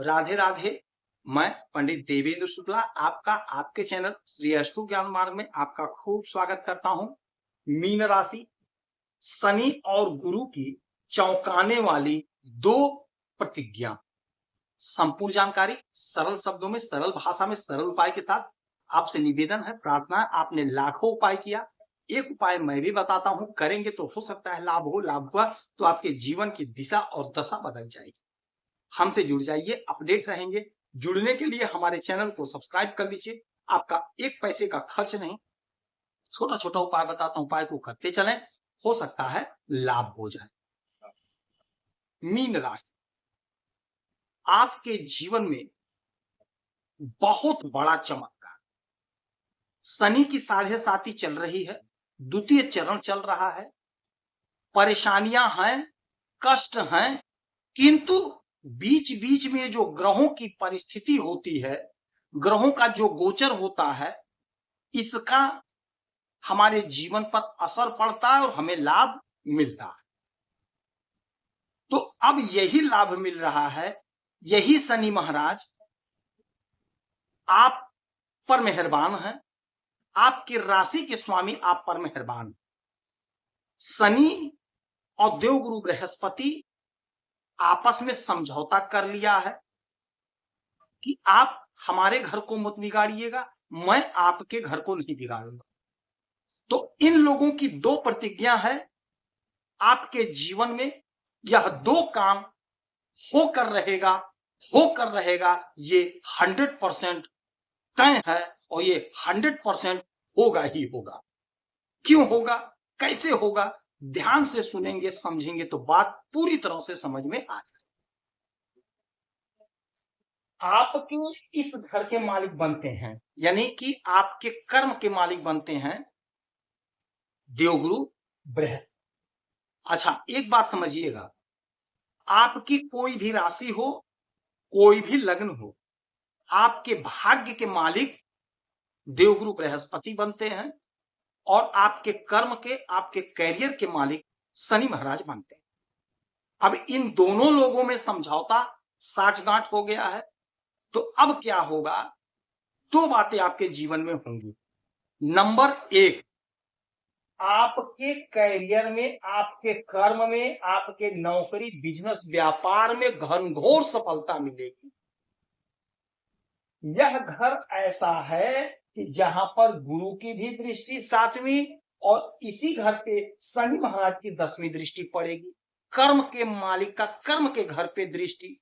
राधे राधे। मैं पंडित देवेंद्र शुक्ला आपका आपके चैनल श्री अष्टु ज्ञान मार्ग में आपका खूब स्वागत करता हूं। मीन राशि, शनि और गुरु की चौंकाने वाली दो प्रतिज्ञा। संपूर्ण जानकारी सरल शब्दों में, सरल भाषा में, सरल उपाय के साथ आपसे निवेदन है, प्रार्थना है। आपने लाखों उपाय किया, एक उपाय मैं भी बताता हूं, करेंगे तो हो सकता है लाभ हो। लाभ हुआ तो आपके जीवन की दिशा और दशा बदल जाएगी। हमसे जुड़ जाइए, अपडेट रहेंगे। जुड़ने के लिए हमारे चैनल को सब्सक्राइब कर लीजिए। आपका एक पैसे का खर्च नहीं, छोटा छोटा उपाय बताता हूं, उपाय को करते चलें, हो सकता है लाभ हो जाए। मीन राशि, आपके जीवन में बहुत बड़ा चमत्कार। शनि की 7.5 चल रही है, द्वितीय चरण चल रहा है। परेशानियां हैं, कष्ट हैं, किंतु बीच बीच में जो ग्रहों की परिस्थिति होती है, ग्रहों का जो गोचर होता है, इसका हमारे जीवन पर असर पड़ता है और हमें लाभ मिलता है। तो अब यही लाभ मिल रहा है, यही शनि महाराज आप पर मेहरबान हैं, आपकी राशि के स्वामी आप पर मेहरबान हैं। शनि और देवगुरु बृहस्पति आपस में समझौता कर लिया है कि आप हमारे घर को मत बिगाड़िएगा, मैं आपके घर को नहीं बिगाड़ूंगा। तो इन लोगों की दो प्रतिज्ञा है, आपके जीवन में यह दो काम होकर रहेगा, होकर रहेगा। ये 100% तय है और ये 100% होगा ही होगा। क्यों होगा, कैसे होगा, ध्यान से सुनेंगे, समझेंगे तो बात पूरी तरह से समझ में आ जाए। आपके इस घर के मालिक बनते हैं, यानी कि आपके कर्म के मालिक बनते हैं देवगुरु बृहस्पति। अच्छा, एक बात समझिएगा, आपकी कोई भी राशि हो, कोई भी लग्न हो, आपके भाग्य के मालिक देवगुरु बृहस्पति बनते हैं और आपके कर्म के, आपके कैरियर के मालिक शनि महाराज बनते हैं। अब इन दोनों लोगों में समझौता साठगांठ हो गया है, तो अब क्या होगा, दो बातें आपके जीवन में होंगी। नंबर एक, आपके कैरियर में, आपके कर्म में, आपके नौकरी, बिजनेस, व्यापार में घनघोर सफलता मिलेगी। यह घर ऐसा है कि जहां पर गुरु की भी दृष्टि 7वीं और इसी घर पे शनि महाराज की 10वीं दृष्टि पड़ेगी। कर्म के मालिक का कर्म के घर पे दृष्टि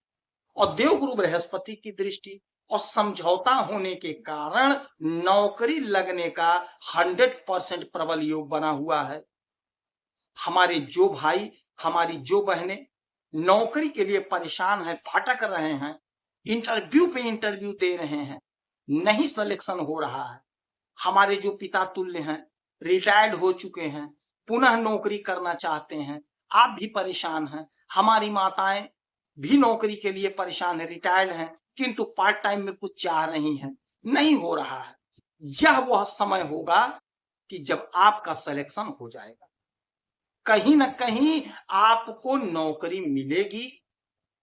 और देवगुरु बृहस्पति की दृष्टि, और समझौता होने के कारण नौकरी लगने का 100% प्रबल योग बना हुआ है। हमारे जो भाई, हमारी जो बहनें नौकरी के लिए परेशान हैं, भटक रहे हैं, इंटरव्यू पे इंटरव्यू दे रहे हैं, नहीं सिलेक्शन हो रहा है। हमारे जो पिता तुल्य हैं, रिटायर्ड हो चुके हैं, पुनः नौकरी करना चाहते हैं, आप भी परेशान हैं। हमारी माताएं भी नौकरी के लिए परेशान है, रिटायर्ड हैं, किंतु पार्ट टाइम में कुछ चाह रही हैं, नहीं हो रहा है। यह वह समय होगा कि जब आपका सिलेक्शन हो जाएगा, कहीं ना कहीं आपको नौकरी मिलेगी।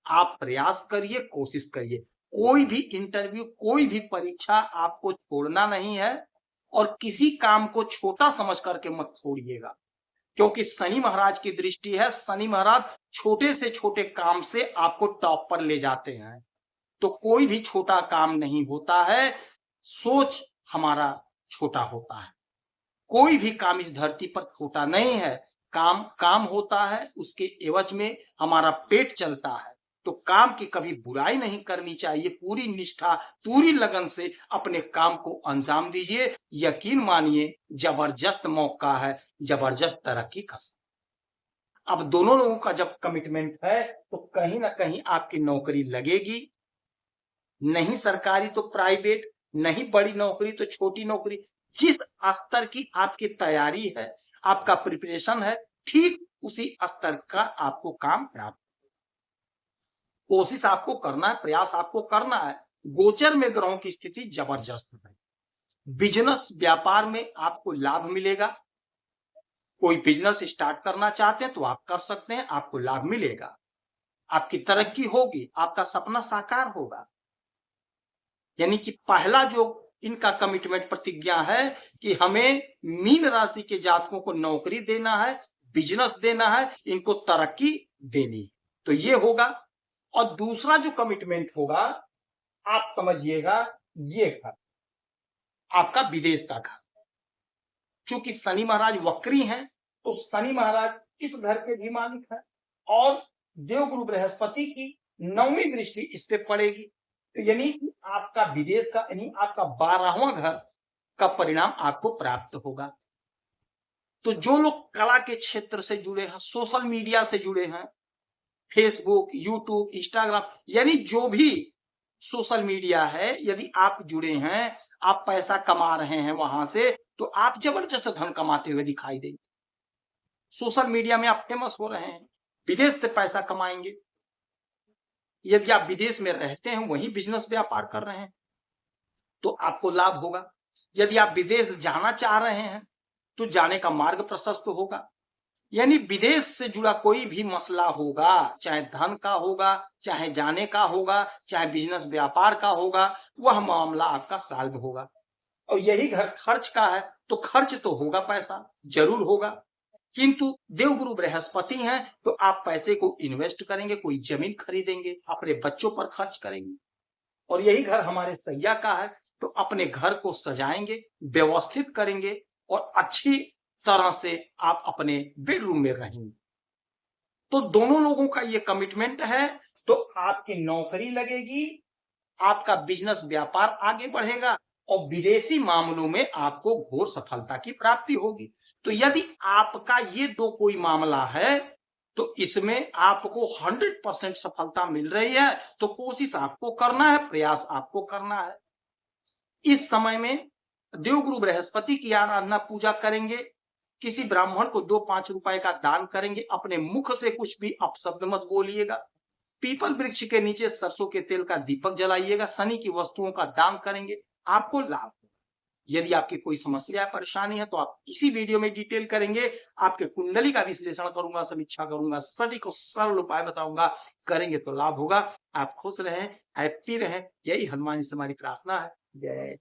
आप प्रयास करिए, कोशिश करिए। कोई भी इंटरव्यू, कोई भी परीक्षा आपको छोड़ना नहीं है और किसी काम को छोटा समझ करके मत छोड़िएगा, क्योंकि शनि महाराज की दृष्टि है। शनि महाराज छोटे से छोटे काम से आपको टॉप पर ले जाते हैं। तो कोई भी छोटा काम नहीं होता है, सोच हमारा छोटा होता है। कोई भी काम इस धरती पर छोटा नहीं है। काम काम होता है, उसके एवज में हमारा पेट चलता है। तो काम की कभी बुराई नहीं करनी चाहिए। पूरी निष्ठा, पूरी लगन से अपने काम को अंजाम दीजिए। यकीन मानिए, जबरदस्त मौका है, जबरदस्त तरक्की का। अब दोनों लोगों का जब कमिटमेंट है तो कहीं ना कहीं आपकी नौकरी लगेगी, नहीं सरकारी तो प्राइवेट, नहीं बड़ी नौकरी तो छोटी नौकरी। जिस स्तर की आपकी तैयारी है, आपका प्रिपरेशन है, ठीक उसी स्तर का आपको काम प्राप्त, कोशिश आपको करना है, प्रयास आपको करना है। गोचर में ग्रहों की स्थिति जबरदस्त है। बिजनेस, व्यापार में आपको लाभ मिलेगा। कोई बिजनेस स्टार्ट करना चाहते हैं तो आप कर सकते हैं, आपको लाभ मिलेगा। आपकी तरक्की होगी, आपका सपना साकार होगा। यानी कि पहला जो इनका कमिटमेंट प्रतिज्ञा है कि हमें मीन राशि के जातकों को नौकरी देना है, बिजनेस देना है, इनको तरक्की देनी, तो ये होगा। और दूसरा जो कमिटमेंट होगा, आप समझिएगा, ये घर आपका विदेश का घर। चूंकि शनि महाराज वक्री हैं, तो शनि महाराज इस घर के भी मालिक हैं और देवगुरु बृहस्पति की 9वीं दृष्टि इस पे पड़ेगी। तो यानी कि आपका विदेश का, यानी आपका 12वां घर का परिणाम आपको प्राप्त होगा। तो जो लोग कला के क्षेत्र से जुड़े हैं, सोशल मीडिया से जुड़े हैं, फेसबुक, यूट्यूब, इंस्टाग्राम, यानी जो भी सोशल मीडिया है, यदि आप जुड़े हैं, आप पैसा कमा रहे हैं वहां से, तो आप जबरदस्त धन कमाते हुए दिखाई देंगे। सोशल मीडिया में आप फेमस हो रहे हैं, विदेश से पैसा कमाएंगे। यदि आप विदेश में रहते हैं, वही बिजनेस व्यापार कर रहे हैं, तो आपको लाभ होगा। यदि आप विदेश जाना चाह रहे हैं, तो जाने का मार्ग प्रशस्त होगा। यानी विदेश से जुड़ा कोई भी मसला होगा, चाहे धन का होगा, चाहे जाने का होगा, चाहे बिजनेस व्यापार का होगा, वह मामला आपका सॉल्व होगा। और यही घर खर्च का है, तो खर्च तो होगा, पैसा जरूर होगा, किंतु देवगुरु बृहस्पति हैं, तो आप पैसे को इन्वेस्ट करेंगे, कोई जमीन खरीदेंगे, अपने बच्चों पर खर्च करेंगे। और यही घर हमारे सैया का है, तो अपने घर को सजाएंगे, व्यवस्थित करेंगे और अच्छी तरह से आप अपने बेडरूम में रहेंगे। तो दोनों लोगों का ये कमिटमेंट है, तो आपकी नौकरी लगेगी, आपका बिजनेस व्यापार आगे बढ़ेगा और विदेशी मामलों में आपको घोर सफलता की प्राप्ति होगी। तो यदि आपका ये दो कोई मामला है, तो इसमें आपको 100% सफलता मिल रही है, तो कोशिश आपको करना है, प्रयास आपको करना है। इस समय में देवगुरु बृहस्पति की आराधना पूजा करेंगे, किसी ब्राह्मण को 2-5 रुपए का दान करेंगे, अपने मुख से कुछ भी अपशब्द मत बोलिएगा, पीपल वृक्ष के नीचे सरसों के तेल का दीपक जलाइएगा, शनि की वस्तुओं का दान करेंगे, आपको लाभ होगा। यदि आपकी कोई समस्या परेशानी है, तो आप इसी वीडियो में डिटेल करेंगे, आपके कुंडली का विश्लेषण करूंगा, समीक्षा करूंगा, सटीक और सरल उपाय बताऊंगा, करेंगे तो लाभ होगा। आप खुश रहें, हैप्पी रहें, यही हनुमान जी से हमारी प्रार्थना है। जय